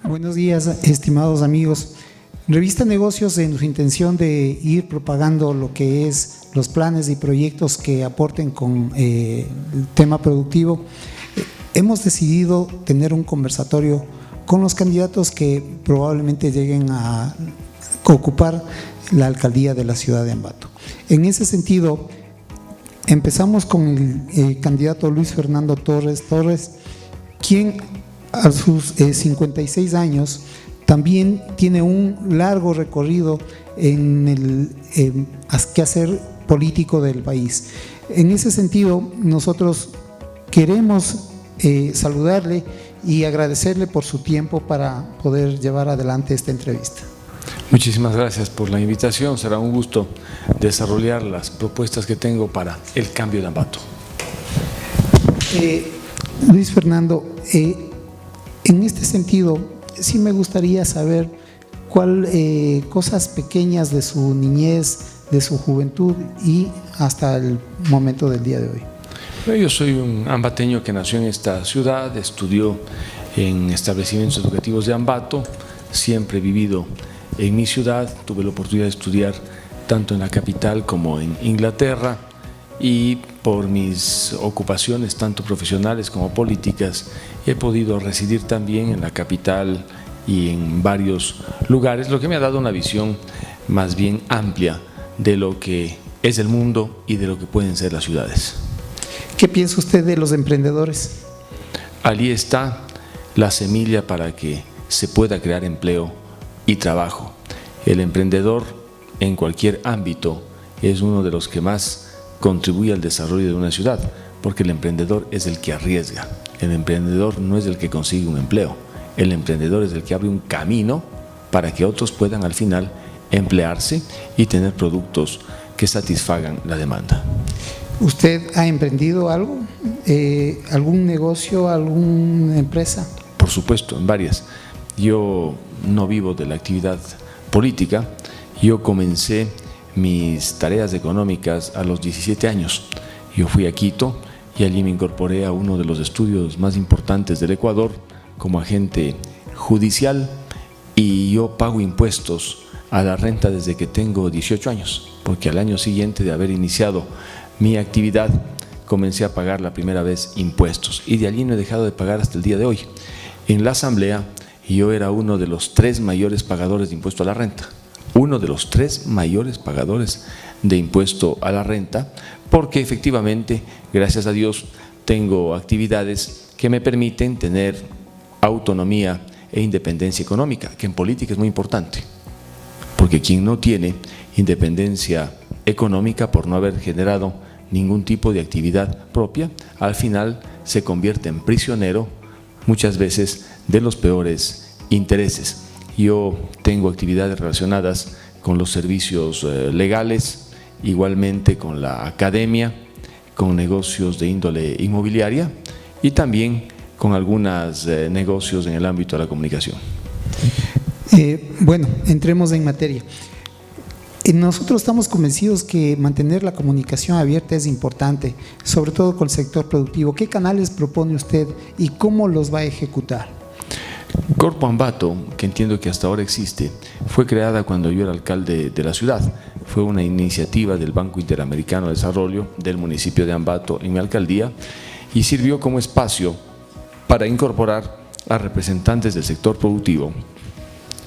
Buenos días, estimados amigos. Revista Negocios, en su intención de ir propagando lo que es los planes y proyectos que aporten con el tema productivo, hemos decidido tener un conversatorio con los candidatos que probablemente lleguen a ocupar la alcaldía de la ciudad de Ambato. En ese sentido, empezamos con el candidato Luis Fernando Torres, quien a sus 56 años también tiene un largo recorrido en el quehacer político del país. En ese sentido, nosotros queremos saludarle y agradecerle por su tiempo para poder llevar adelante esta entrevista. Muchísimas gracias por la invitación. Será un gusto desarrollar las propuestas que tengo para el cambio de Ambato. Luis Fernando, en este sentido, sí me gustaría saber cosas pequeñas de su niñez, de su juventud y hasta el momento del día de hoy. Yo soy un ambateño que nació en esta ciudad, estudió en establecimientos educativos de Ambato, siempre he vivido en mi ciudad, tuve la oportunidad de estudiar tanto en la capital como en Inglaterra, y por mis ocupaciones tanto profesionales como políticas he podido residir también en la capital y en varios lugares, lo que me ha dado una visión más bien amplia de lo que es el mundo y de lo que pueden ser las ciudades. ¿Qué piensa usted de los emprendedores? Allí está la semilla para que se pueda crear empleo y trabajo. El emprendedor en cualquier ámbito es uno de los que más contribuye al desarrollo de una ciudad, porque el emprendedor es el que arriesga, el emprendedor no es el que consigue un empleo, el emprendedor es el que abre un camino para que otros puedan al final emplearse y tener productos que satisfagan la demanda. ¿Usted ha emprendido algo? ¿Algún negocio, alguna empresa? Por supuesto, en varias. Yo no vivo de la actividad política, yo comencé mis tareas económicas a los 17 años. Yo fui a Quito y allí me incorporé a uno de los estudios más importantes del Ecuador como agente judicial, y yo pago impuestos a la renta desde que tengo 18 años, porque al año siguiente de haber iniciado mi actividad comencé a pagar la primera vez impuestos, y de allí no he dejado de pagar hasta el día de hoy. En la asamblea yo era uno de los 3 mayores pagadores de impuesto a la renta, uno de los 3 mayores pagadores de impuesto a la renta, porque efectivamente, gracias a Dios, tengo actividades que me permiten tener autonomía e independencia económica, que en política es muy importante, porque quien no tiene independencia económica por no haber generado ningún tipo de actividad propia, al final se convierte en prisionero muchas veces de los peores intereses. Yo tengo actividades relacionadas con los servicios legales, igualmente con la academia, con negocios de índole inmobiliaria y también con algunos negocios en el ámbito de la comunicación. Bueno, entremos en materia. Nosotros estamos convencidos que mantener la comunicación abierta es importante, sobre todo con el sector productivo. ¿Qué canales propone usted y cómo los va a ejecutar? Corpo Ambato, que entiendo que hasta ahora existe, fue creada cuando yo era alcalde de la ciudad. Fue una iniciativa del Banco Interamericano de Desarrollo del municipio de Ambato en mi alcaldía, y sirvió como espacio para incorporar a representantes del sector productivo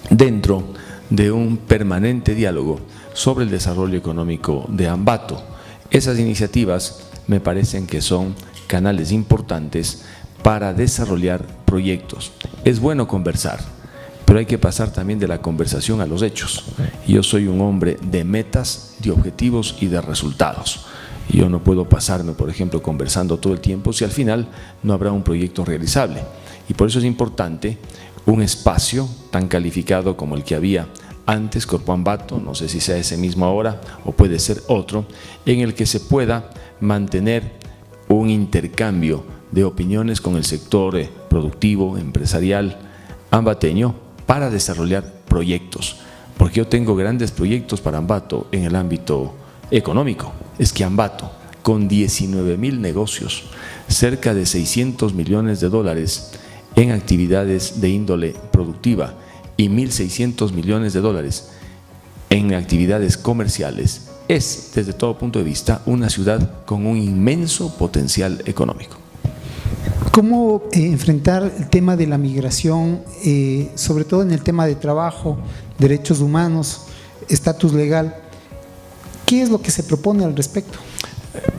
dentro de un permanente diálogo sobre el desarrollo económico de Ambato. Esas iniciativas me parecen que son canales importantes para desarrollar proyectos. Es bueno conversar, pero hay que pasar también de la conversación a los hechos. Yo soy un hombre de metas, de objetivos y de resultados. Yo no puedo pasarme, por ejemplo, conversando todo el tiempo si al final no habrá un proyecto realizable. Y por eso es importante un espacio tan calificado como el que había antes, Corpo Ambato, no sé si sea ese mismo ahora o puede ser otro, en el que se pueda mantener un intercambio de opiniones con el sector productivo, empresarial, ambateño, para desarrollar proyectos. Porque yo tengo grandes proyectos para Ambato en el ámbito económico. Es que Ambato, con 19.000 negocios, cerca de $600 millones, en actividades de índole productiva y 1.600 millones de dólares en actividades comerciales, es, desde todo punto de vista, una ciudad con un inmenso potencial económico. ¿Cómo enfrentar el tema de la migración, sobre todo en el tema de trabajo, derechos humanos, estatus legal? ¿Qué es lo que se propone al respecto?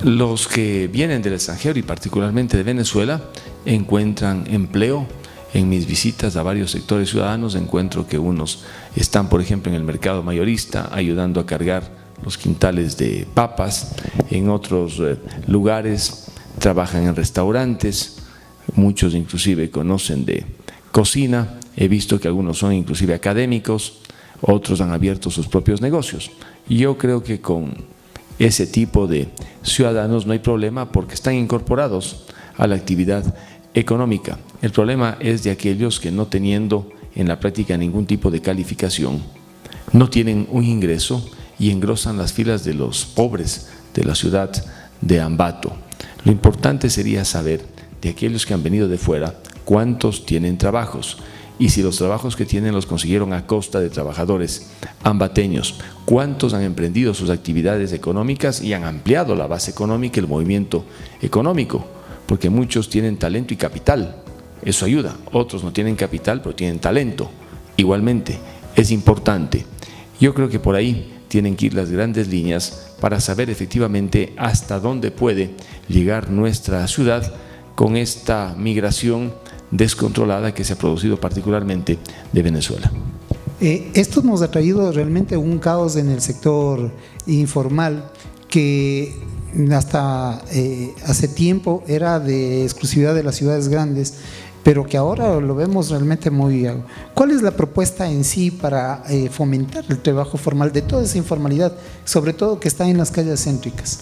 Los que vienen del extranjero y particularmente de Venezuela encuentran empleo. En mis visitas a varios sectores ciudadanos encuentro que unos están, por ejemplo, en el mercado mayorista ayudando a cargar los quintales de papas, en otros lugares trabajan en restaurantes, muchos inclusive conocen de cocina, he visto que algunos son inclusive académicos, otros han abierto sus propios negocios. Y yo creo que con ese tipo de ciudadanos no hay problema porque están incorporados a la actividad económica. El problema es de aquellos que, no teniendo en la práctica ningún tipo de calificación, no tienen un ingreso y engrosan las filas de los pobres de la ciudad de Ambato. Lo importante sería saber de aquellos que han venido de fuera cuántos tienen trabajos y si los trabajos que tienen los consiguieron a costa de trabajadores ambateños, cuántos han emprendido sus actividades económicas y han ampliado la base económica, el movimiento económico, porque muchos tienen talento y capital, eso ayuda. Otros no tienen capital pero tienen talento, igualmente es importante. Yo creo que por ahí tienen que ir las grandes líneas para saber efectivamente hasta dónde puede llegar nuestra ciudad con esta migración descontrolada que se ha producido particularmente de Venezuela. Esto nos ha traído realmente un caos en el sector informal que hasta hace tiempo era de exclusividad de las ciudades grandes, pero que ahora lo vemos realmente muy… ¿Cuál es la propuesta en sí para fomentar el trabajo formal de toda esa informalidad, sobre todo que está en las calles céntricas?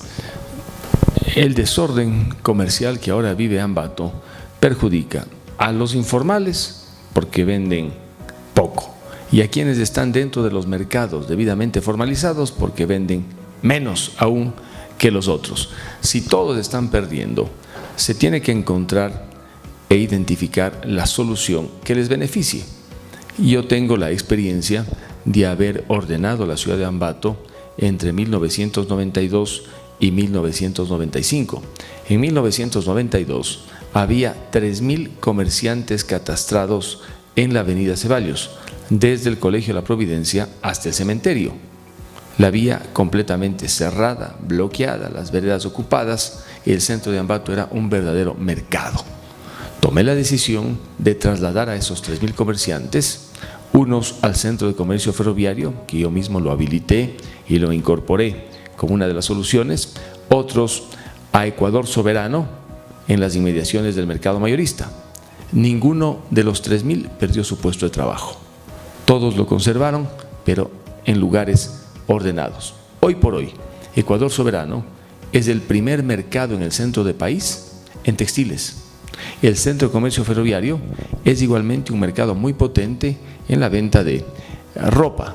El desorden comercial que ahora vive Ambato perjudica a los informales porque venden poco y a quienes están dentro de los mercados debidamente formalizados porque venden menos aún que los otros. Si todos están perdiendo, se tiene que encontrar e identificar la solución que les beneficie. Yo tengo la experiencia de haber ordenado la ciudad de Ambato entre 1992 y 1995. En 1992 había 3.000 comerciantes catastrados en la avenida Ceballos, desde el Colegio La Providencia hasta el cementerio. La vía completamente cerrada, bloqueada, las veredas ocupadas, el centro de Ambato era un verdadero mercado. Tomé la decisión de trasladar a esos 3.000 comerciantes, unos al centro de comercio ferroviario, que yo mismo lo habilité y lo incorporé como una de las soluciones, otros a Ecuador Soberano, en las inmediaciones del mercado mayorista. Ninguno de los 3.000 perdió su puesto de trabajo. Todos lo conservaron, pero en lugares ordenados. Hoy por hoy, Ecuador Soberano es el primer mercado en el centro del país en textiles. El centro de comercio ferroviario es igualmente un mercado muy potente en la venta de ropa.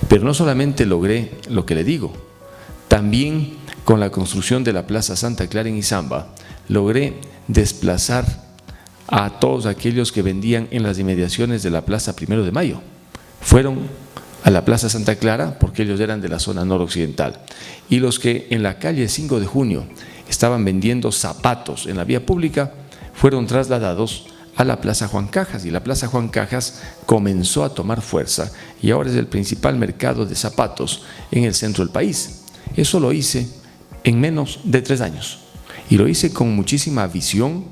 Pero no solamente logré lo que le digo, también con la construcción de la Plaza Santa Clara en Izamba, logré desplazar a todos aquellos que vendían en las inmediaciones de la Plaza 1 de Mayo. Fueron a la Plaza Santa Clara porque ellos eran de la zona noroccidental. Y los que en la calle 5 de Junio estaban vendiendo zapatos en la vía pública fueron trasladados a la Plaza Juan Cajas, y la Plaza Juan Cajas comenzó a tomar fuerza y ahora es el principal mercado de zapatos en el centro del país. Eso lo hice en menos de 3 años y lo hice con muchísima visión,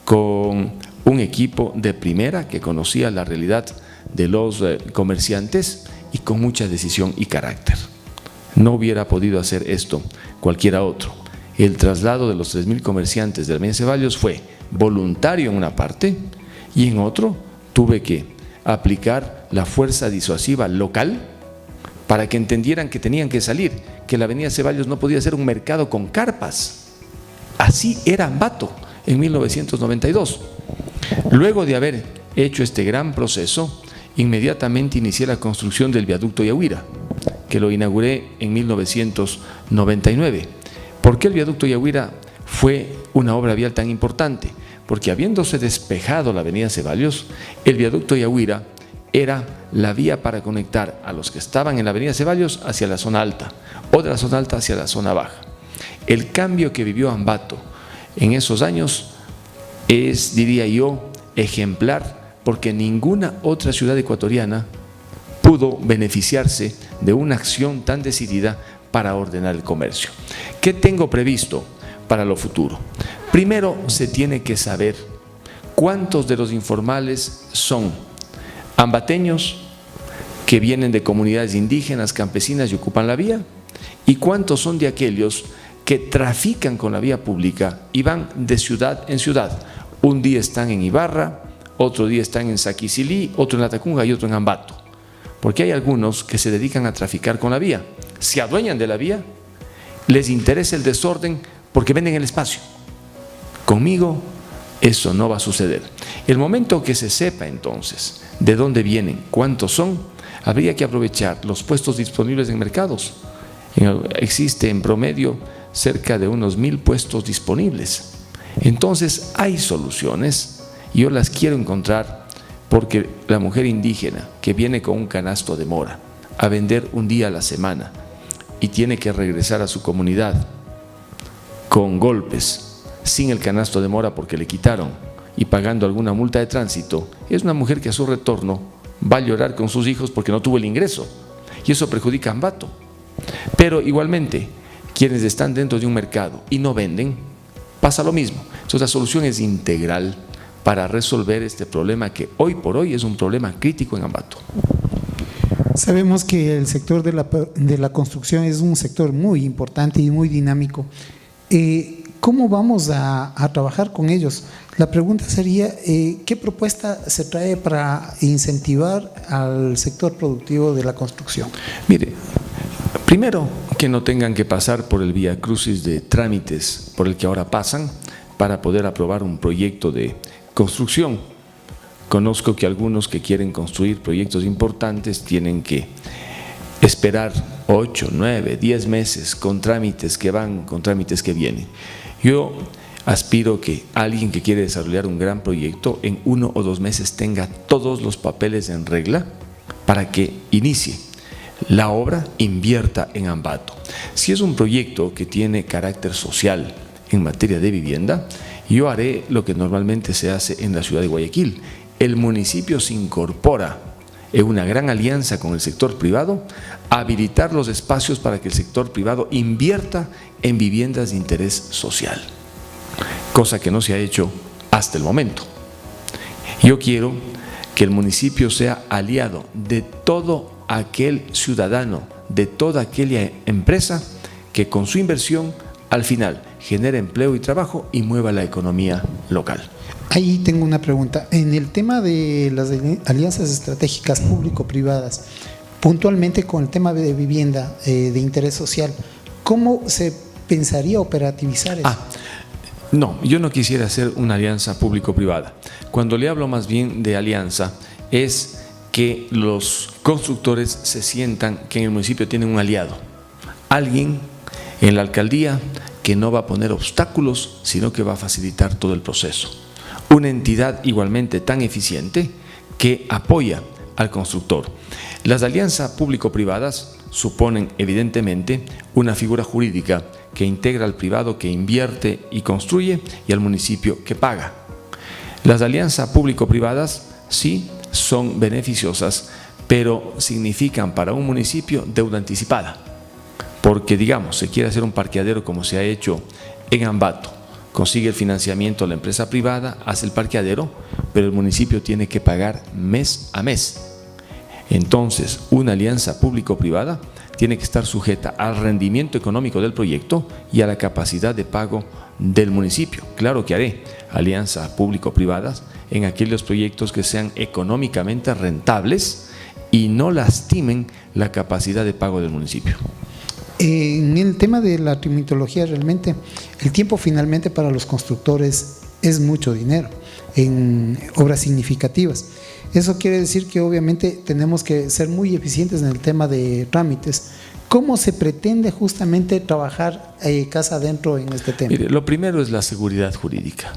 con un equipo de primera que conocía la realidad de los comerciantes y con mucha decisión y carácter. No hubiera podido hacer esto cualquiera otro. El traslado de los 3.000 comerciantes de la avenida Ceballos fue voluntario en una parte y en otro tuve que aplicar la fuerza disuasiva local para que entendieran que tenían que salir, que la avenida Ceballos no podía ser un mercado con carpas. Así era Ambato en 1992. Luego de haber hecho este gran proceso, inmediatamente inicié la construcción del viaducto Yahuira, que lo inauguré en 1999. ¿Por qué el viaducto Yahuira fue una obra vial tan importante? porque habiéndose despejado la avenida Ceballos, el viaducto Yahuira era la vía para conectar a los que estaban en la avenida Ceballos hacia la zona alta o de la zona alta hacia la zona baja. El cambio que vivió Ambato en esos años es, diría yo, ejemplar, porque ninguna otra ciudad ecuatoriana pudo beneficiarse de una acción tan decidida para ordenar el comercio. ¿Qué tengo previsto para lo futuro? Primero, se tiene que saber cuántos de los informales son ambateños que vienen de comunidades indígenas, campesinas y ocupan la vía, y cuántos son de aquellos que trafican con la vía pública y van de ciudad en ciudad. Un día están en Ibarra, otro día están en Saquicilí, otro en Latacunga y otro en Ambato. Porque hay algunos que se dedican a traficar con la vía, se adueñan de la vía, les interesa el desorden porque venden el espacio. Conmigo eso no va a suceder. El momento que se sepa entonces de dónde vienen, cuántos son, habría que aprovechar los puestos disponibles en mercados. Existe en promedio cerca de unos 1000 puestos disponibles. Entonces hay soluciones y yo las quiero encontrar, porque la mujer indígena que viene con un canasto de mora a vender un día a la semana y tiene que regresar a su comunidad con golpes, sin el canasto de mora porque le quitaron y pagando alguna multa de tránsito, es una mujer que a su retorno va a llorar con sus hijos porque no tuvo el ingreso, y eso perjudica a Ambato. Pero igualmente, quienes están dentro de un mercado y no venden, pasa lo mismo. Entonces la solución es integral para resolver este problema que hoy por hoy es un problema crítico en Ambato. Sabemos que el sector de la construcción es un sector muy importante y muy dinámico. ¿Cómo vamos a trabajar con ellos? La pregunta sería, ¿qué propuesta se trae para incentivar al sector productivo de la construcción? Mire, primero que no tengan que pasar por el viacrucis de trámites por el que ahora pasan para poder aprobar un proyecto de construcción. Conozco que algunos que quieren construir proyectos importantes tienen que esperar 8, 9, 10 meses con trámites que van, con trámites que vienen. Yo aspiro que alguien que quiere desarrollar un gran proyecto en 1 o 2 meses tenga todos los papeles en regla para que inicie la obra, invierta en Ambato. Si es un proyecto que tiene carácter social en materia de vivienda, yo haré lo que normalmente se hace en la ciudad de Guayaquil. El municipio se incorpora en una gran alianza con el sector privado a habilitar los espacios para que el sector privado invierta en viviendas de interés social, cosa que no se ha hecho hasta el momento. Yo quiero que el municipio sea aliado de todo aquel ciudadano, de toda aquella empresa que con su inversión al final genere empleo y trabajo y mueva la economía local. Ahí tengo una pregunta. En el tema de las alianzas estratégicas público-privadas, puntualmente con el tema de vivienda de interés social, ¿cómo se pensaría operativizar eso? No, yo no quisiera hacer una alianza público-privada. Cuando le hablo más bien de alianza, es que los constructores se sientan que en el municipio tienen un aliado, alguien en la alcaldía que no va a poner obstáculos, sino que va a facilitar todo el proceso. Una entidad igualmente tan eficiente que apoya al constructor. Las alianzas público-privadas suponen evidentemente una figura jurídica que integra al privado que invierte y construye y al municipio que paga. Las alianzas público-privadas sí son beneficiosas, pero significan para un municipio deuda anticipada. Porque digamos, se quiere hacer un parqueadero como se ha hecho en Ambato, consigue el financiamiento a la empresa privada, hace el parqueadero, pero el municipio tiene que pagar mes a mes. Entonces, una alianza público-privada tiene que estar sujeta al rendimiento económico del proyecto y a la capacidad de pago del municipio. Claro que haré alianzas público-privadas en aquellos proyectos que sean económicamente rentables y no lastimen la capacidad de pago del municipio. En el tema de la trimitología, realmente el tiempo finalmente para los constructores es mucho dinero en obras significativas. Eso quiere decir que obviamente tenemos que ser muy eficientes en el tema de trámites. ¿Cómo se pretende justamente trabajar casa adentro en este tema? Mire, lo primero es la seguridad jurídica.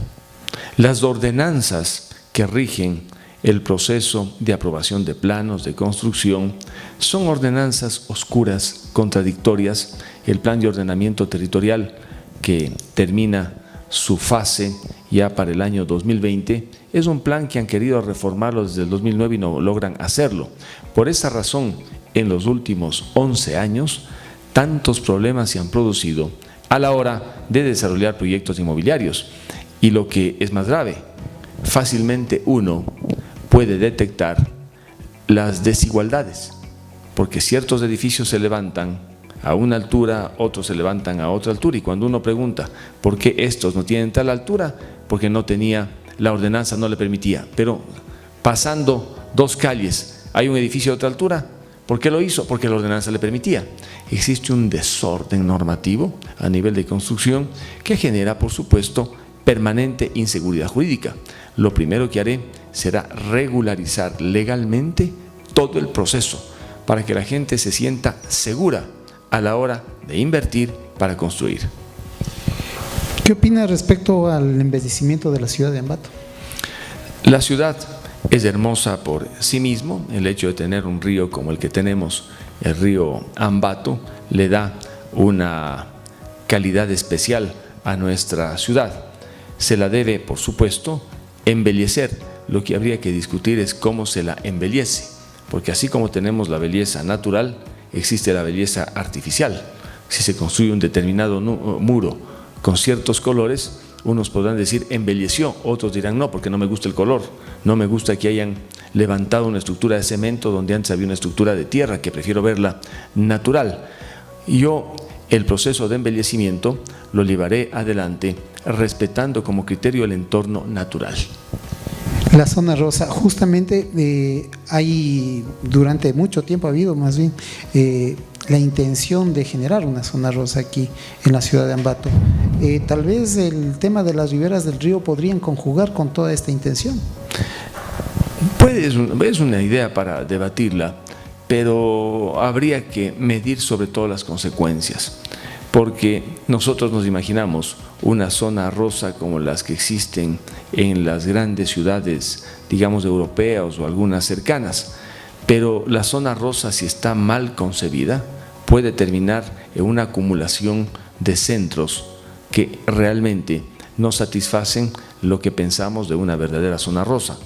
Las ordenanzas que rigen el proceso de aprobación de planos de construcción son ordenanzas oscuras, contradictorias. El plan de ordenamiento territorial, que termina su fase ya para el año 2020, es un plan que han querido reformarlo desde el 2009 y no logran hacerlo. Por esa razón, en los últimos 11 años, tantos problemas se han producido a la hora de desarrollar proyectos inmobiliarios. Y lo que es más grave, fácilmente uno puede detectar las desigualdades, porque ciertos edificios se levantan a una altura, otros se levantan a otra altura, y cuando uno pregunta por qué estos no tienen tal altura, porque no tenía, la ordenanza no le permitía, pero pasando 2 calles hay un edificio de otra altura, ¿por qué lo hizo? Porque la ordenanza le permitía. Existe un desorden normativo a nivel de construcción que genera, por supuesto, permanente inseguridad jurídica. Lo primero que haré será regularizar legalmente todo el proceso para que la gente se sienta segura a la hora de invertir para construir. ¿Qué opina respecto al embellecimiento de la ciudad de Ambato? La ciudad es hermosa por sí mismo. El hecho de tener un río como el que tenemos, el río Ambato, le da una calidad especial a nuestra ciudad. Se la debe, por supuesto, embellecer. Lo que habría que discutir es cómo se la embellece, porque así como tenemos la belleza natural, existe la belleza artificial. Si se construye un determinado muro con ciertos colores, unos podrán decir embelleció, otros dirán no, porque no me gusta el color, no me gusta que hayan levantado una estructura de cemento donde antes había una estructura de tierra, que prefiero verla natural. Yo el proceso de embellecimiento lo llevaré adelante respetando como criterio el entorno natural. La zona rosa, justamente hay durante mucho tiempo ha habido más bien la intención de generar una zona rosa aquí en la ciudad de Ambato. Tal vez el tema de las riberas del río podrían conjugar con toda esta intención. Es una idea para debatirla, pero habría que medir sobre todo las consecuencias, porque nosotros nos imaginamos una zona rosa como las que existen en las grandes ciudades, digamos europeas o algunas cercanas, pero la zona rosa, si está mal concebida, puede terminar en una acumulación de centros que realmente no satisfacen lo que pensamos de una verdadera zona rosa.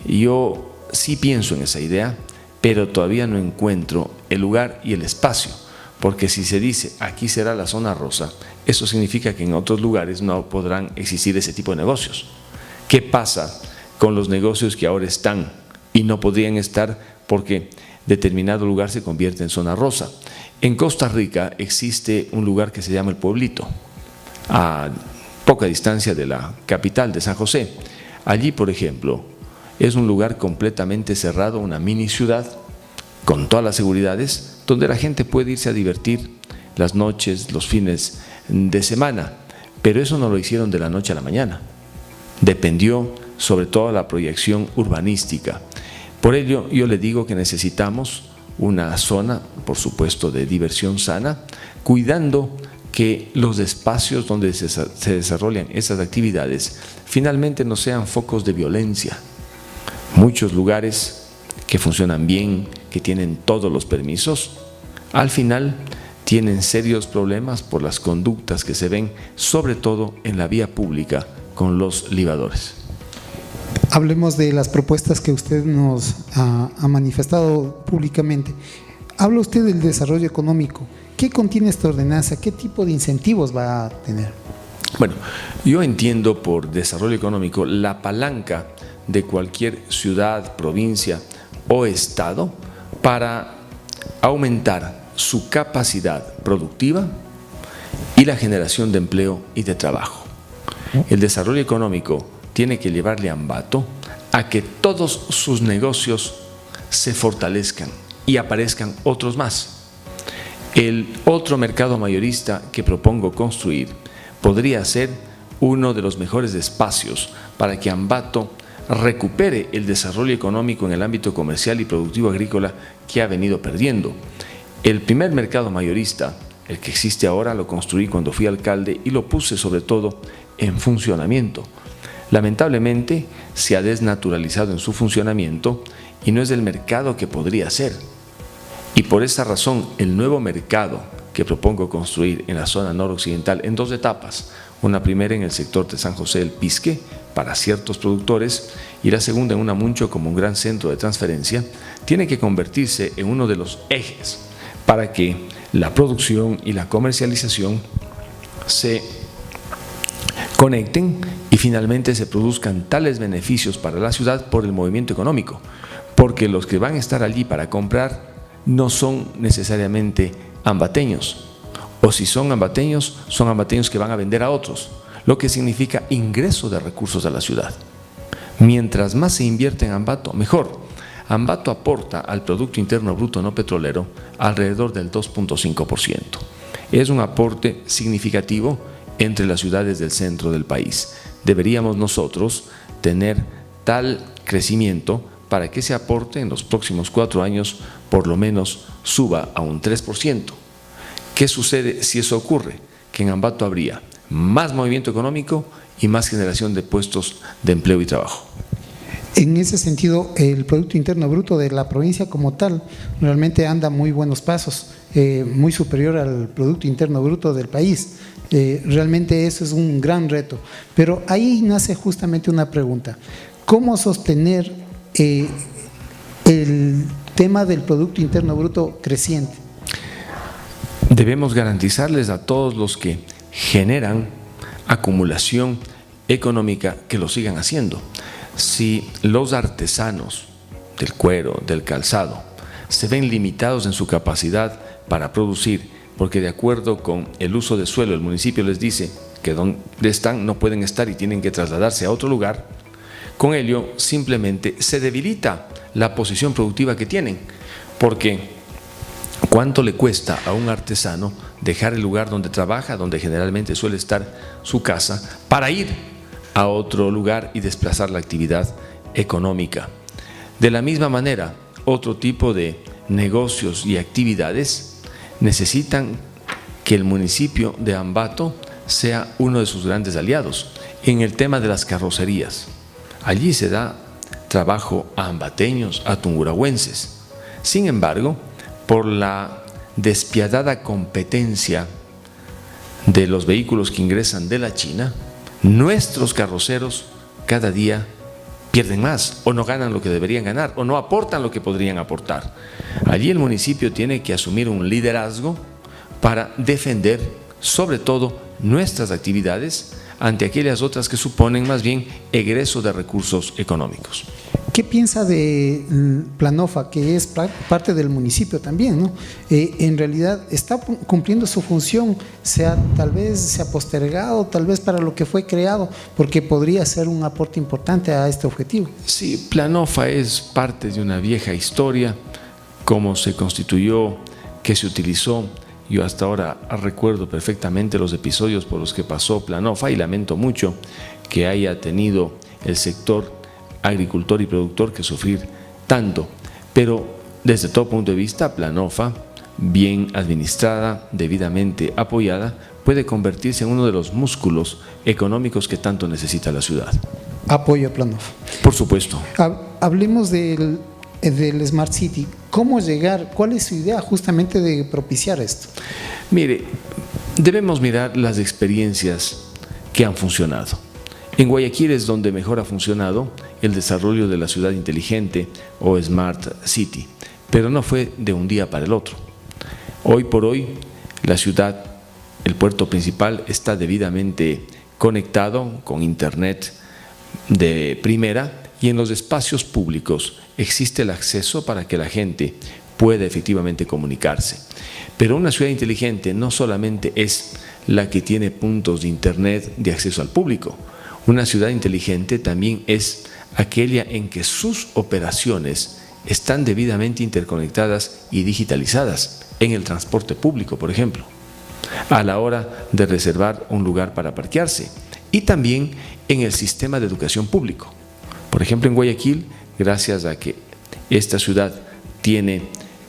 Yo sí pienso en esa idea, pero todavía no encuentro el lugar y el espacio, porque si se dice aquí será la zona rosa, eso significa que en otros lugares no podrán existir ese tipo de negocios. ¿Qué pasa con los negocios que ahora están y no podrían estar porque determinado lugar se convierte en zona rosa? En Costa Rica existe un lugar que se llama El Pueblito, a poca distancia de la capital de San José. Allí, por ejemplo, es un lugar completamente cerrado, una mini ciudad con todas las seguridades, donde la gente puede irse a divertir las noches, los fines de semana, pero eso no lo hicieron de la noche a la mañana. Dependió sobre todo de la proyección urbanística. Por ello, yo le digo que necesitamos una zona, por supuesto, de diversión sana, cuidando que los espacios donde se desarrollan esas actividades finalmente no sean focos de violencia. Muchos lugares que funcionan bien, que tienen todos los permisos, al final tienen serios problemas por las conductas que se ven, sobre todo en la vía pública con los libadores. Hablemos de las propuestas que usted nos ha manifestado públicamente. Habla usted del desarrollo económico. ¿Qué contiene esta ordenanza? ¿Qué tipo de incentivos va a tener? Bueno, yo entiendo por desarrollo económico la palanca de cualquier ciudad, provincia o estado para aumentar su capacidad productiva y la generación de empleo y de trabajo. El desarrollo económico tiene que llevarle a Ambato a que todos sus negocios se fortalezcan y aparezcan otros más. El otro mercado mayorista que propongo construir podría ser uno de los mejores espacios para que Ambato recupere el desarrollo económico en el ámbito comercial y productivo agrícola que ha venido perdiendo. El primer mercado mayorista, el que existe ahora, lo construí cuando fui alcalde y lo puse sobre todo en funcionamiento. lamentablemente se ha desnaturalizado en su funcionamiento y no es el mercado que podría ser. Y por esa razón, el nuevo mercado que propongo construir en la zona noroccidental en 2 etapas, una primera en el sector de San José del Pisque para ciertos productores y la segunda en Unamuncho como un gran centro de transferencia, tiene que convertirse en uno de los ejes para que la producción y la comercialización se conecten y finalmente se produzcan tales beneficios para la ciudad por el movimiento económico, porque los que van a estar allí para comprar no son necesariamente ambateños, o si son ambateños que van a vender a otros, lo que significa ingreso de recursos a la ciudad. Mientras más se invierte en Ambato, mejor. Ambato aporta al Producto Interno Bruto no petrolero alrededor del 2.5%. Es un aporte significativo entre las ciudades del centro del país. Deberíamos nosotros tener tal crecimiento para que ese aporte en los próximos 4 años por lo menos suba a un 3%. ¿Qué sucede si eso ocurre? Que en Ambato habría más movimiento económico y más generación de puestos de empleo y trabajo. En ese sentido, el Producto Interno Bruto de la provincia como tal realmente anda muy buenos pasos, muy superior al Producto Interno Bruto del país. Realmente eso es un gran reto. Pero ahí nace justamente una pregunta: ¿cómo sostener el tema del Producto Interno Bruto creciente? Debemos garantizarles a todos los que generan acumulación económica que lo sigan haciendo. Si los artesanos del cuero, del calzado, se ven limitados en su capacidad para producir, porque de acuerdo con el uso de suelo el municipio les dice que donde están no pueden estar y tienen que trasladarse a otro lugar, con ello simplemente se debilita la posición productiva que tienen, porque ¿cuánto le cuesta a un artesano dejar el lugar donde trabaja, donde generalmente suele estar su casa, para ir a otro lugar y desplazar la actividad económica? De la misma manera, otro tipo de negocios y actividades necesitan que el municipio de Ambato sea uno de sus grandes aliados. En el tema de las carrocerías, allí se da trabajo a ambateños, a tungurahüenses. Sin embargo, por la despiadada competencia de los vehículos que ingresan de la China, nuestros carroceros cada día pierden más, o no ganan lo que deberían ganar, o no aportan lo que podrían aportar. Allí el municipio tiene que asumir un liderazgo para defender, sobre todo, nuestras actividades ante aquellas otras que suponen más bien egreso de recursos económicos. ¿Qué piensa de Planofa, que es parte del municipio también, ¿no? En realidad está cumpliendo su función, tal vez se ha postergado, tal vez para lo que fue creado, porque podría ser un aporte importante a este objetivo. Sí, Planofa es parte de una vieja historia, cómo se constituyó, qué se utilizó. Yo hasta ahora recuerdo perfectamente los episodios por los que pasó Planofa y lamento mucho que haya tenido el sector agricultor y productor que sufrir tanto, pero desde todo punto de vista, Planofa, bien administrada, debidamente apoyada, puede convertirse en uno de los músculos económicos que tanto necesita la ciudad. Apoyo a Planofa. Por supuesto. Hablemos del Smart City. ¿Cómo llegar? ¿Cuál es su idea justamente de propiciar esto? Mire, debemos mirar las experiencias que han funcionado. En Guayaquil es donde mejor ha funcionado el desarrollo de la ciudad inteligente o Smart City, pero no fue de un día para el otro. Hoy por hoy, la ciudad, el puerto principal, está debidamente conectado con internet de primera y en los espacios públicos existe el acceso para que la gente pueda efectivamente comunicarse. Pero una ciudad inteligente no solamente es la que tiene puntos de internet de acceso al público. Una ciudad inteligente también es aquella en que sus operaciones están debidamente interconectadas y digitalizadas en el transporte público, por ejemplo, a la hora de reservar un lugar para parquearse, y también en el sistema de educación público. Por ejemplo, en Guayaquil, gracias a que esta ciudad tiene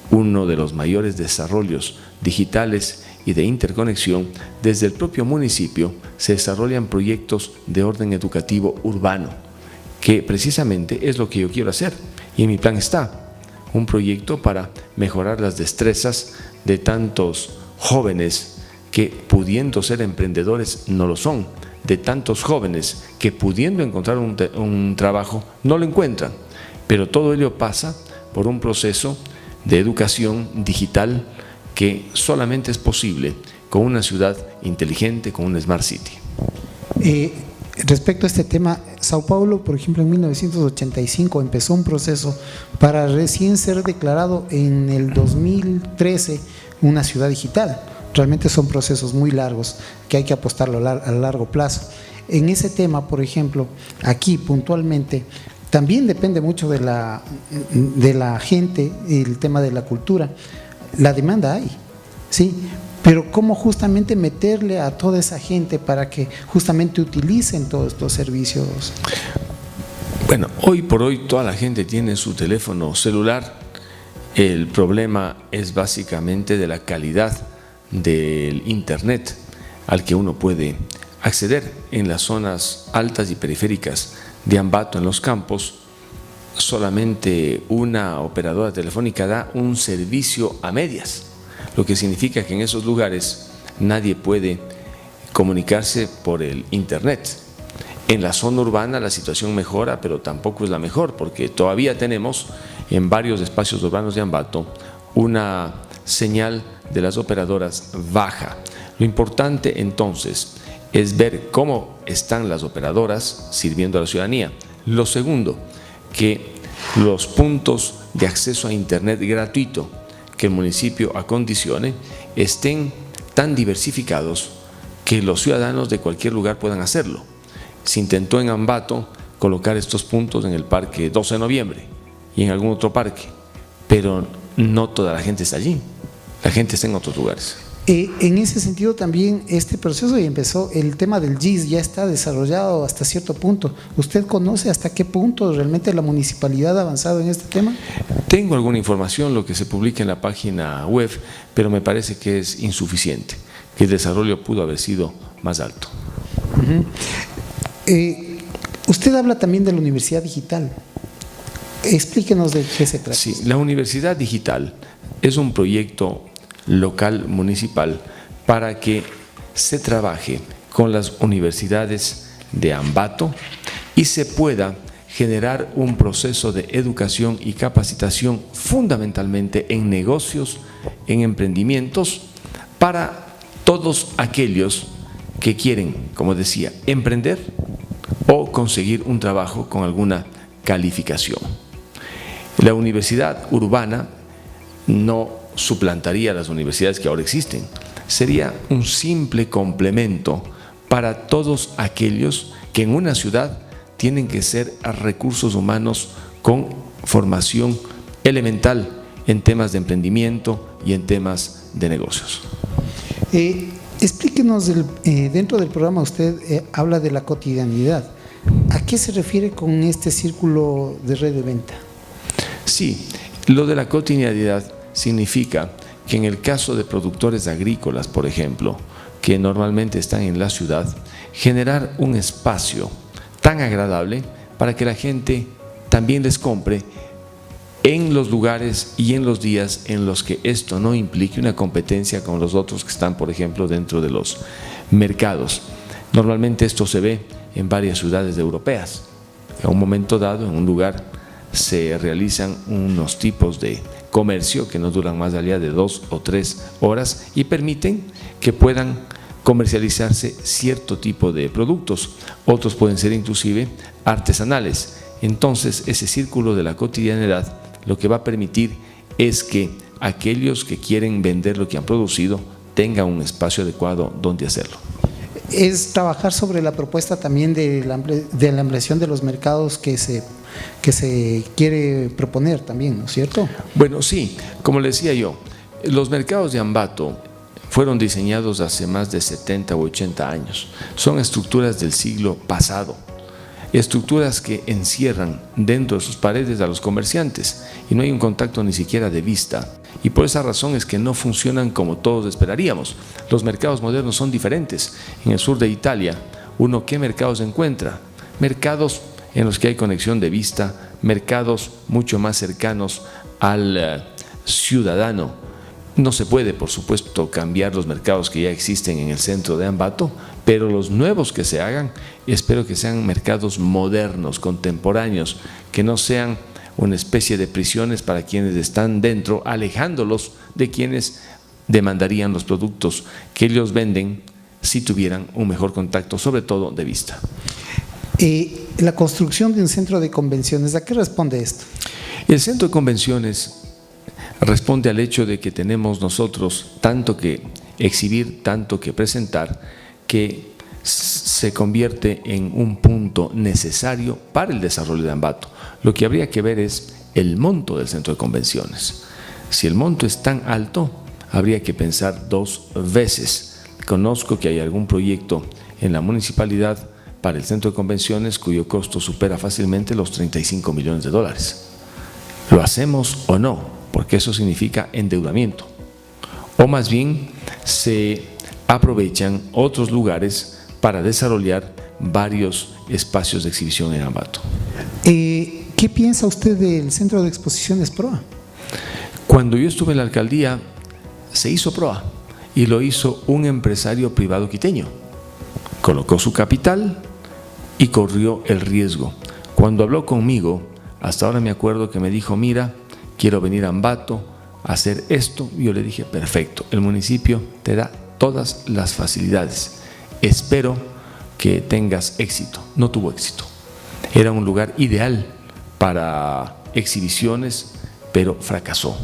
uno de los mayores desarrollos digitales y de interconexión, desde el propio municipio se desarrollan proyectos de orden educativo urbano, que precisamente es lo que yo quiero hacer. Y en mi plan está un proyecto para mejorar las destrezas de tantos jóvenes que, pudiendo ser emprendedores, no lo son, de tantos jóvenes que, pudiendo encontrar un trabajo, no lo encuentran. Pero todo ello pasa por un proceso de educación digital que solamente es posible con una ciudad inteligente, con un Smart City. Respecto a este tema, Sao Paulo, por ejemplo, en 1985 empezó un proceso para recién ser declarado en el 2013 una ciudad digital. Realmente son procesos muy largos que hay que apostarlo a largo plazo. En ese tema, por ejemplo, aquí puntualmente, también depende mucho de la gente, el tema de la cultura. La demanda hay, ¿sí? Pero cómo justamente meterle a toda esa gente para que justamente utilicen todos estos servicios. Bueno, hoy por hoy toda la gente tiene su teléfono celular. El problema es básicamente de la calidad del internet al que uno puede acceder. En las zonas altas y periféricas de Ambato, en los campos, solamente una operadora telefónica da un servicio a medias, lo que significa que en esos lugares nadie puede comunicarse por el internet. En la zona urbana la situación mejora, pero tampoco es la mejor, porque todavía tenemos en varios espacios urbanos de Ambato una señal de las operadoras baja. Lo importante entonces es ver cómo están las operadoras sirviendo a la ciudadanía. Lo segundo, que los puntos de acceso a internet gratuito que el municipio acondicione estén tan diversificados que los ciudadanos de cualquier lugar puedan hacerlo. Se intentó en Ambato colocar estos puntos en el parque 12 de noviembre y en algún otro parque, pero no toda la gente está allí, la gente está en otros lugares. En ese sentido también este proceso ya empezó, el tema del GIS ya está desarrollado hasta cierto punto. ¿Usted conoce hasta qué punto realmente la municipalidad ha avanzado en este tema? Tengo alguna información, lo que se publica en la página web, pero me parece que es insuficiente, que el desarrollo pudo haber sido más alto. Usted habla también de la universidad digital. Explíquenos de qué se trata. Sí, la universidad digital es un proyecto local municipal para que se trabaje con las universidades de Ambato y se pueda generar un proceso de educación y capacitación fundamentalmente en negocios, en emprendimientos, para todos aquellos que quieren, como decía, emprender o conseguir un trabajo con alguna calificación. La universidad urbana no suplantaría las universidades que ahora existen, sería un simple complemento para todos aquellos que en una ciudad tienen que ser recursos humanos con formación elemental en temas de emprendimiento y en temas de negocios. Explíquenos, dentro del programa usted habla de la cotidianidad. ¿A qué se refiere con este círculo de red de venta? Sí, lo de la cotidianidad significa que en el caso de productores agrícolas, por ejemplo, que normalmente están en la ciudad, generar un espacio tan agradable para que la gente también les compre en los lugares y en los días en los que esto no implique una competencia con los otros que están, por ejemplo, dentro de los mercados. Normalmente esto se ve en varias ciudades europeas. A un momento dado, en un lugar, se realizan unos tipos de comercio que no duran más allá de 2 o 3 horas y permiten que puedan comercializarse cierto tipo de productos. Otros pueden ser inclusive artesanales. Entonces, ese círculo de la cotidianidad lo que va a permitir es que aquellos que quieren vender lo que han producido tengan un espacio adecuado donde hacerlo. Es trabajar sobre la propuesta también de la ampliación de los mercados que se quiere proponer también, ¿no es cierto? Bueno, sí, como le decía yo, los mercados de Ambato fueron diseñados hace más de 70 u 80 años. Son estructuras del siglo pasado, estructuras que encierran dentro de sus paredes a los comerciantes y no hay un contacto ni siquiera de vista y por esa razón es que no funcionan como todos esperaríamos. Los mercados modernos son diferentes. En el sur de Italia, ¿uno qué mercados encuentra? Mercados en los que hay conexión de vista, mercados mucho más cercanos al ciudadano. No se puede, por supuesto, cambiar los mercados que ya existen en el centro de Ambato, pero los nuevos que se hagan, espero que sean mercados modernos, contemporáneos, que no sean una especie de prisiones para quienes están dentro, alejándolos de quienes demandarían los productos que ellos venden si tuvieran un mejor contacto, sobre todo de vista. La construcción de un centro de convenciones, ¿a qué responde esto? El centro de convenciones responde al hecho de que tenemos nosotros tanto que exhibir, tanto que presentar, que se convierte en un punto necesario para el desarrollo de Ambato. Lo que habría que ver es el monto del centro de convenciones. Si el monto es tan alto, habría que pensar dos veces. Conozco que hay algún proyecto en la municipalidad para el centro de convenciones cuyo costo supera fácilmente los 35 millones de dólares. ¿Lo hacemos o no? Porque eso significa endeudamiento. O más bien se aprovechan otros lugares para desarrollar varios espacios de exhibición en Ambato. ¿Qué piensa usted del centro de exposiciones PROA? Cuando yo estuve en la alcaldía, se hizo PROA y lo hizo un empresario privado quiteño. Colocó su capital y corrió el riesgo. Cuando habló conmigo, hasta ahora me acuerdo que me dijo: mira, quiero venir a Ambato a hacer esto. Yo le dije: perfecto, el municipio te da todas las facilidades. Espero que tengas éxito. No tuvo éxito. Era un lugar ideal para exhibiciones, pero fracasó.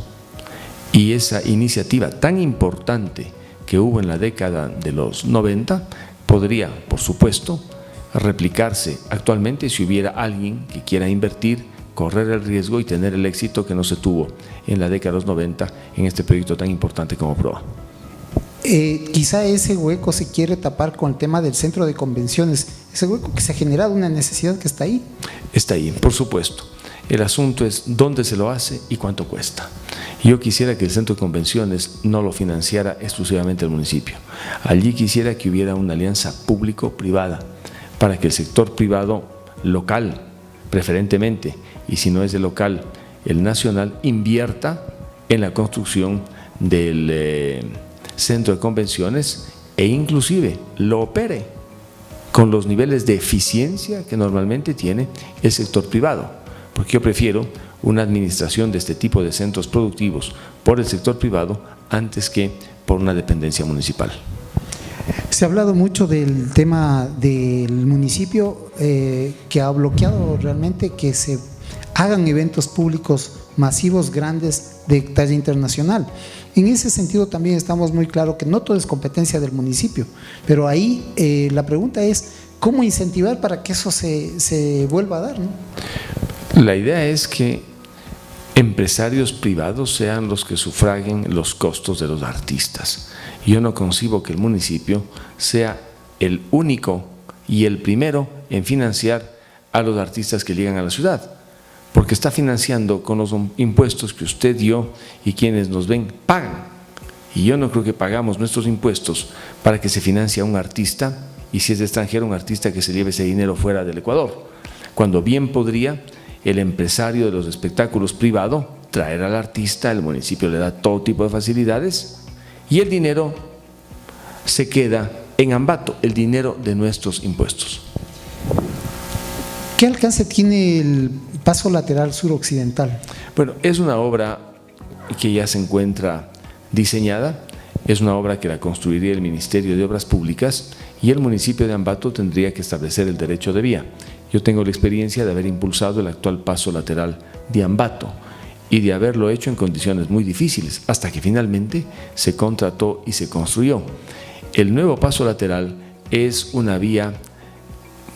Y esa iniciativa tan importante que hubo en la década de los 90 podría, por supuesto, replicarse actualmente si hubiera alguien que quiera invertir, correr el riesgo y tener el éxito que no se tuvo en la década de los 90 en este proyecto tan importante como PROA. Quizá ese hueco se quiere tapar con el tema del centro de convenciones, ese hueco que se ha generado, una necesidad que está ahí. Está ahí, por supuesto. El asunto es dónde se lo hace y cuánto cuesta. Yo quisiera que el centro de convenciones no lo financiara exclusivamente el municipio. Allí quisiera que hubiera una alianza público-privada para que el sector privado local, preferentemente, y si no es el local, el nacional, invierta en la construcción del centro de convenciones e inclusive lo opere con los niveles de eficiencia que normalmente tiene el sector privado, porque yo prefiero una administración de este tipo de centros productivos por el sector privado antes que por una dependencia municipal. Se ha hablado mucho del tema del municipio que ha bloqueado realmente que se hagan eventos públicos masivos, grandes, de talla internacional. En ese sentido también estamos muy claros que no todo es competencia del municipio, pero ahí la pregunta es ¿cómo incentivar para que eso se vuelva a dar, ¿no? La idea es que empresarios privados sean los que sufraguen los costos de los artistas. Yo no concibo que el municipio sea el único y el primero en financiar a los artistas que llegan a la ciudad, porque está financiando con los impuestos que usted, yo y quienes nos ven pagan. Y yo no creo que pagamos nuestros impuestos para que se financie a un artista, y si es de extranjero, un artista que se lleve ese dinero fuera del Ecuador, cuando bien podría el empresario de los espectáculos privado traer al artista, el municipio le da todo tipo de facilidades y el dinero se queda en Ambato, el dinero de nuestros impuestos. ¿Qué alcance tiene el paso lateral suroccidental? Bueno, es una obra que ya se encuentra diseñada, es una obra que la construiría el Ministerio de Obras Públicas y el municipio de Ambato tendría que establecer el derecho de vía. Yo tengo la experiencia de haber impulsado el actual paso lateral de Ambato y de haberlo hecho en condiciones muy difíciles, hasta que finalmente se contrató y se construyó. El nuevo paso lateral es una vía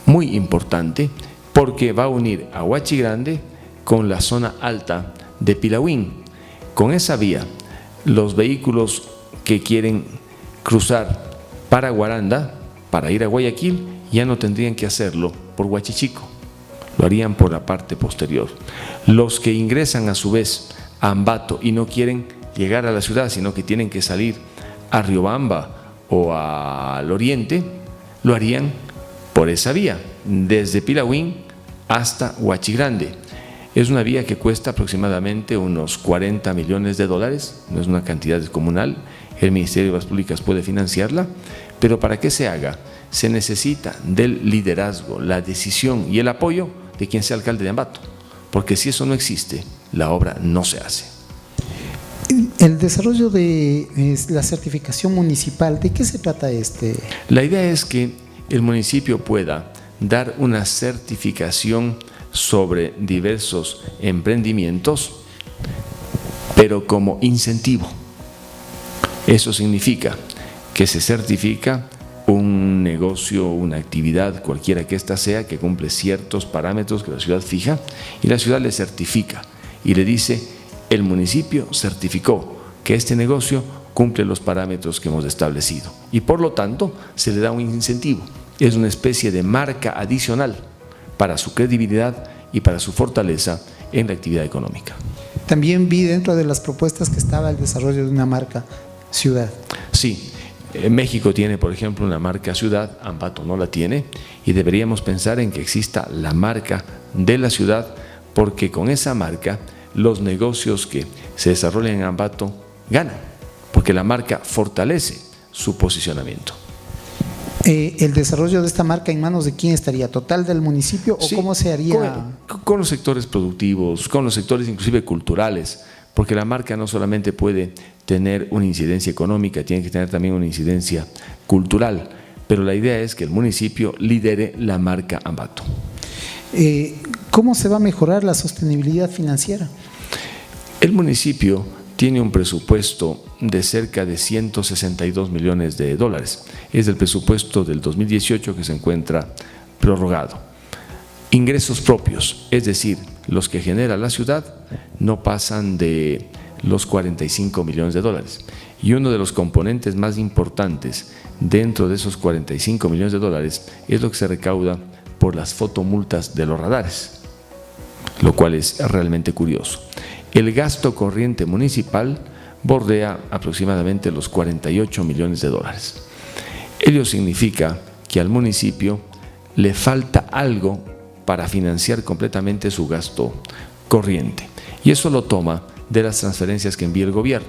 muy importante porque va a unir a Huachi Grande con la zona alta de Pilauín. Con esa vía, los vehículos que quieren cruzar para Guaranda, para ir a Guayaquil, ya no tendrían que hacerlo por Huachichico, lo harían por la parte posterior. Los que ingresan a su vez a Ambato y no quieren llegar a la ciudad, sino que tienen que salir a Riobamba o al oriente, lo harían por esa vía, desde Pilagüín hasta Huachigrande. Es una vía que cuesta aproximadamente unos 40 millones de dólares, no es una cantidad descomunal, el Ministerio de Obras Públicas puede financiarla, pero para que se haga se necesita del liderazgo, la decisión y el apoyo de quien sea alcalde de Ambato, porque si eso no existe, la obra no se hace. El desarrollo de la certificación municipal, ¿de qué se trata La idea es que el municipio pueda dar una certificación sobre diversos emprendimientos, pero como incentivo. Eso significa que se certifica un negocio, una actividad, cualquiera que ésta sea, que cumple ciertos parámetros que la ciudad fija, y la ciudad le certifica y le dice: el municipio certificó que este negocio cumple los parámetros que hemos establecido, y por lo tanto se le da un incentivo. Es una especie de marca adicional para su credibilidad y para su fortaleza en la actividad económica. También vi dentro de las propuestas que estaba el desarrollo de una marca ciudad. Sí, México tiene, por ejemplo, una marca ciudad, Ambato no la tiene, y deberíamos pensar en que exista la marca de la ciudad, porque con esa marca los negocios que se desarrollan en Ambato ganan, porque la marca fortalece su posicionamiento. ¿El desarrollo de esta marca en manos de quién estaría? ¿Total del municipio o sí, cómo se haría? Con los sectores productivos, con los sectores inclusive culturales, porque la marca no solamente puede tener una incidencia económica, tiene que tener también una incidencia cultural, pero la idea es que el municipio lidere la marca Ambato. ¿Cómo se va a mejorar la sostenibilidad financiera? El municipio tiene un presupuesto de cerca de 162 millones de dólares. Es el presupuesto del 2018 que se encuentra prorrogado. Ingresos propios, es decir, los que genera la ciudad, no pasan de los 45 millones de dólares. Y uno de los componentes más importantes dentro de esos 45 millones de dólares es lo que se recauda por las fotomultas de los radares, lo cual es realmente curioso. El gasto corriente municipal bordea aproximadamente los 48 millones de dólares. Ello significa que al municipio le falta algo para financiar completamente su gasto corriente, y eso lo toma de las transferencias que envía el gobierno.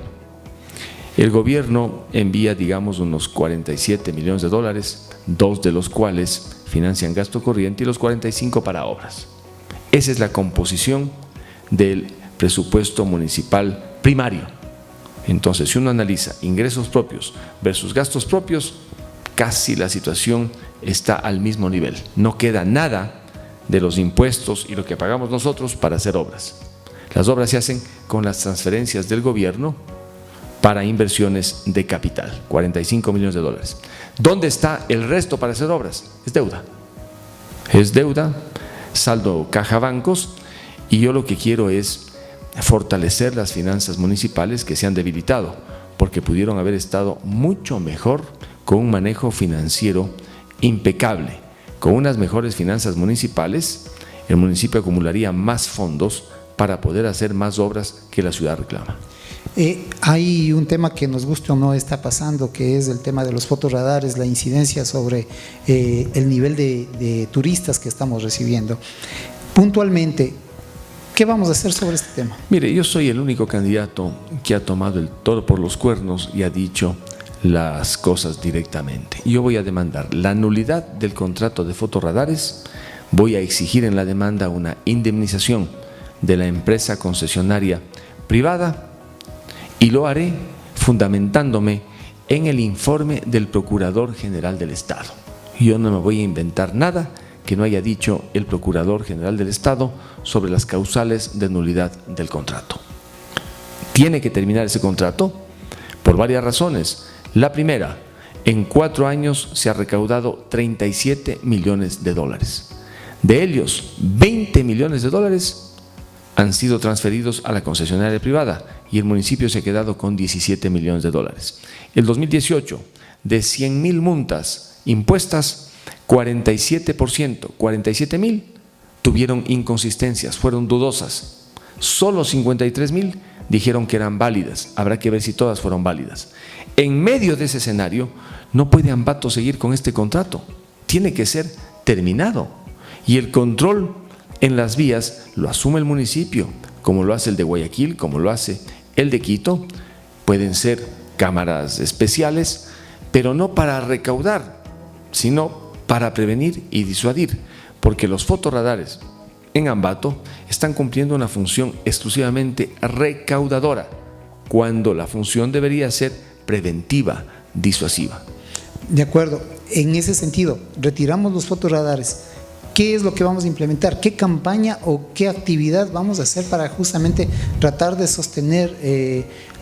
El gobierno envía, digamos, unos 47 millones de dólares, 2 de los cuales financian gasto corriente y los 45 para obras. Esa es la composición del presupuesto municipal primario. Entonces, si uno analiza ingresos propios versus gastos propios, casi la situación está al mismo nivel. No queda nada de los impuestos y lo que pagamos nosotros para hacer obras. Las obras se hacen con las transferencias del gobierno para inversiones de capital, 45 millones de dólares. ¿Dónde está el resto para hacer obras? Es deuda. Es deuda, saldo caja bancos, y yo lo que quiero es fortalecer las finanzas municipales que se han debilitado, porque pudieron haber estado mucho mejor con un manejo financiero impecable. Con unas mejores finanzas municipales, el municipio acumularía más fondos para poder hacer más obras que la ciudad reclama. Hay un tema que nos guste o no está pasando, que es el tema de los fotorradares, la incidencia sobre el nivel de turistas que estamos recibiendo. Puntualmente, ¿qué vamos a hacer sobre este tema? Mire, yo soy el único candidato que ha tomado el toro por los cuernos y ha dicho las cosas directamente. Yo voy a demandar la nulidad del contrato de fotorradares, voy a exigir en la demanda una indemnización de la empresa concesionaria privada, y lo haré fundamentándome en el informe del Procurador General del Estado. Yo no me voy a inventar nada que no haya dicho el Procurador General del Estado sobre las causales de nulidad del contrato. Tiene que terminar ese contrato por varias razones. La primera, en 4 años se ha recaudado 37 millones de dólares. De ellos, 20 millones de dólares han sido transferidos a la concesionaria privada y el municipio se ha quedado con 17 millones de dólares. El 2018, de 100.000 multas impuestas, 47%, 47.000 tuvieron inconsistencias, fueron dudosas. Solo 53.000 dijeron que eran válidas. Habrá que ver si todas fueron válidas. En medio de ese escenario, no puede Ambato seguir con este contrato. Tiene que ser terminado. Y el control en las vías lo asume el municipio, como lo hace el de Guayaquil, como lo hace el de Quito. Pueden ser cámaras especiales, pero no para recaudar, sino para prevenir y disuadir, porque los fotorradares en Ambato están cumpliendo una función exclusivamente recaudadora, cuando la función debería ser preventiva, disuasiva. De acuerdo, en ese sentido, retiramos los fotorradares. ¿Qué es lo que vamos a implementar? ¿Qué campaña o qué actividad vamos a hacer para justamente tratar de sostener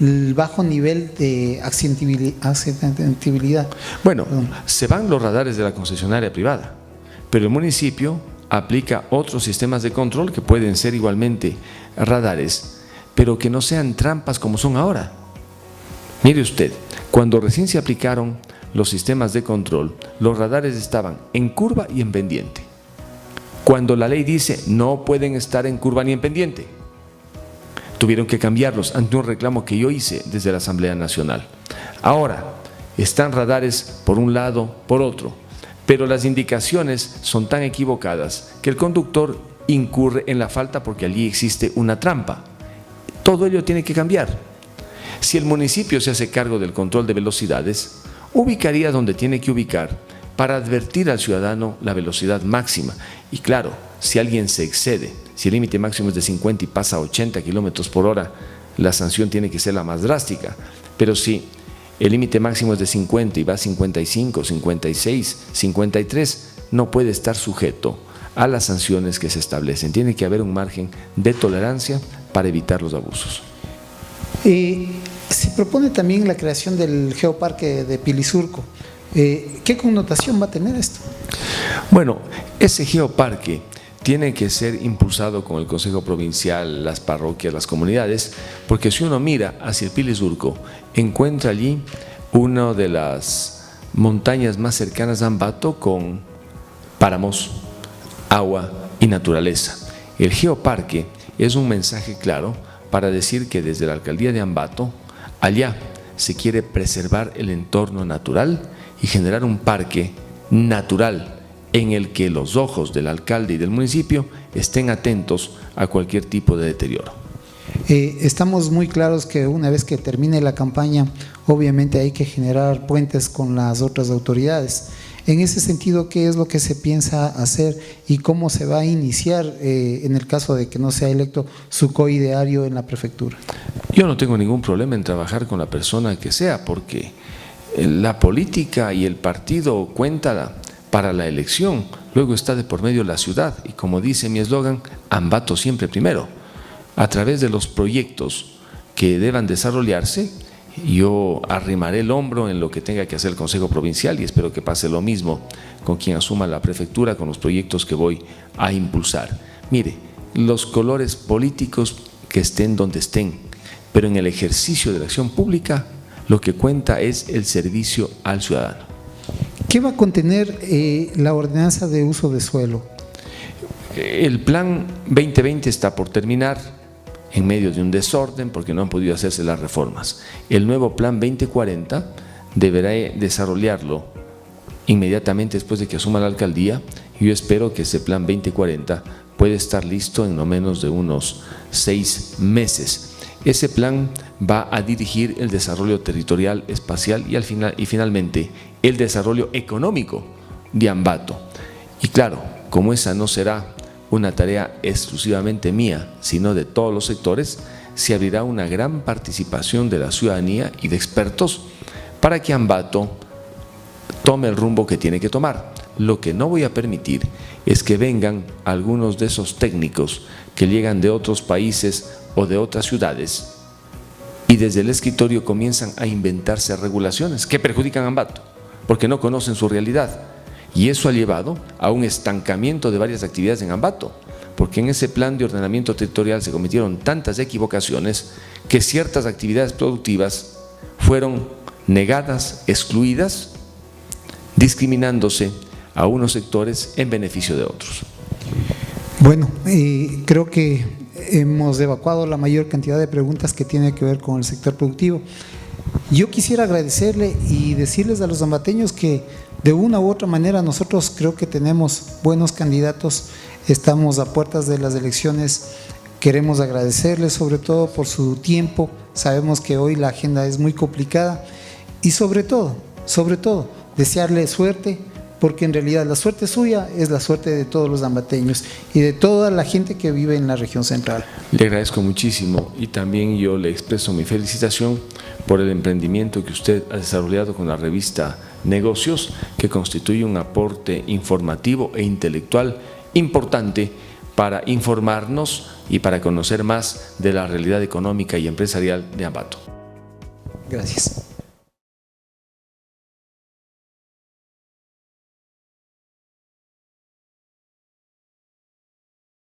el bajo nivel de accidentabilidad? Bueno, se van los radares de la concesionaria privada, pero el municipio aplica otros sistemas de control que pueden ser igualmente radares, pero que no sean trampas como son ahora. Mire usted, cuando recién se aplicaron los sistemas de control, los radares estaban en curva y en pendiente. Cuando la ley dice no pueden estar en curva ni en pendiente, tuvieron que cambiarlos ante un reclamo que yo hice desde la Asamblea Nacional. Ahora están radares por un lado, por otro, pero las indicaciones son tan equivocadas que el conductor incurre en la falta porque allí existe una trampa. Todo ello tiene que cambiar. Si el municipio se hace cargo del control de velocidades, ubicaría donde tiene que ubicar para advertir al ciudadano la velocidad máxima. Y claro, si alguien se excede, si el límite máximo es de 50 y pasa a 80 kilómetros por hora, la sanción tiene que ser la más drástica. Pero si el límite máximo es de 50 y va a 55, 56, 53, no puede estar sujeto a las sanciones que se establecen. Tiene que haber un margen de tolerancia para evitar los abusos. Se propone también la creación del geoparque de Pilisurco. ¿Qué connotación va a tener esto? Bueno, ese geoparque tiene que ser impulsado con el Consejo Provincial, las parroquias, las comunidades, porque si uno mira hacia el Pilisurco, encuentra allí una de las montañas más cercanas a Ambato con páramos, agua y naturaleza. El geoparque es un mensaje claro para decir que desde la alcaldía de Ambato, allá se quiere preservar el entorno natural y generar un parque natural en el que los ojos del alcalde y del municipio estén atentos a cualquier tipo de deterioro. Estamos muy claros que una vez que termine la campaña, obviamente hay que generar puentes con las otras autoridades. En ese sentido, ¿qué es lo que se piensa hacer y cómo se va a iniciar en el caso de que no sea electo su coideario en la prefectura? Yo no tengo ningún problema en trabajar con la persona que sea, porque la política y el partido cuenta para la elección, luego está de por medio la ciudad y, como dice mi eslogan, Ambato siempre primero. A través de los proyectos que deban desarrollarse, yo arrimaré el hombro en lo que tenga que hacer el Consejo Provincial y espero que pase lo mismo con quien asuma la prefectura, con los proyectos que voy a impulsar. Mire, los colores políticos que estén donde estén, pero en el ejercicio de la acción pública lo que cuenta es el servicio al ciudadano. ¿Qué va a contener la ordenanza de uso de suelo? El plan 2020 está por terminar en medio de un desorden porque no han podido hacerse las reformas. El nuevo plan 2040 deberá desarrollarlo inmediatamente después de que asuma la alcaldía. Yo espero que ese plan 2040 pueda estar listo en no menos de unos 6 meses. Ese plan va a dirigir el desarrollo territorial, espacial y finalmente el desarrollo económico de Ambato. Y claro, como esa no será una tarea exclusivamente mía, sino de todos los sectores, se abrirá una gran participación de la ciudadanía y de expertos para que Ambato tome el rumbo que tiene que tomar. Lo que no voy a permitir es que vengan algunos de esos técnicos que llegan de otros países o de otras ciudades y desde el escritorio comienzan a inventarse regulaciones que perjudican a Ambato porque no conocen su realidad. Y eso ha llevado a un estancamiento de varias actividades en Ambato, porque en ese plan de ordenamiento territorial se cometieron tantas equivocaciones que ciertas actividades productivas fueron negadas, excluidas, discriminándose a unos sectores en beneficio de otros. Bueno, creo que hemos evacuado la mayor cantidad de preguntas que tiene que ver con el sector productivo. Yo quisiera agradecerle y decirles a los ambateños que de una u otra manera nosotros creo que tenemos buenos candidatos, estamos a puertas de las elecciones, queremos agradecerles sobre todo por su tiempo, sabemos que hoy la agenda es muy complicada y sobre todo, desearle suerte, porque en realidad la suerte suya es la suerte de todos los ambateños y de toda la gente que vive en la región central. Le agradezco muchísimo y también yo le expreso mi felicitación por el emprendimiento que usted ha desarrollado con la revista Negocios, que constituye un aporte informativo e intelectual importante para informarnos y para conocer más de la realidad económica y empresarial de Ambato. Gracias.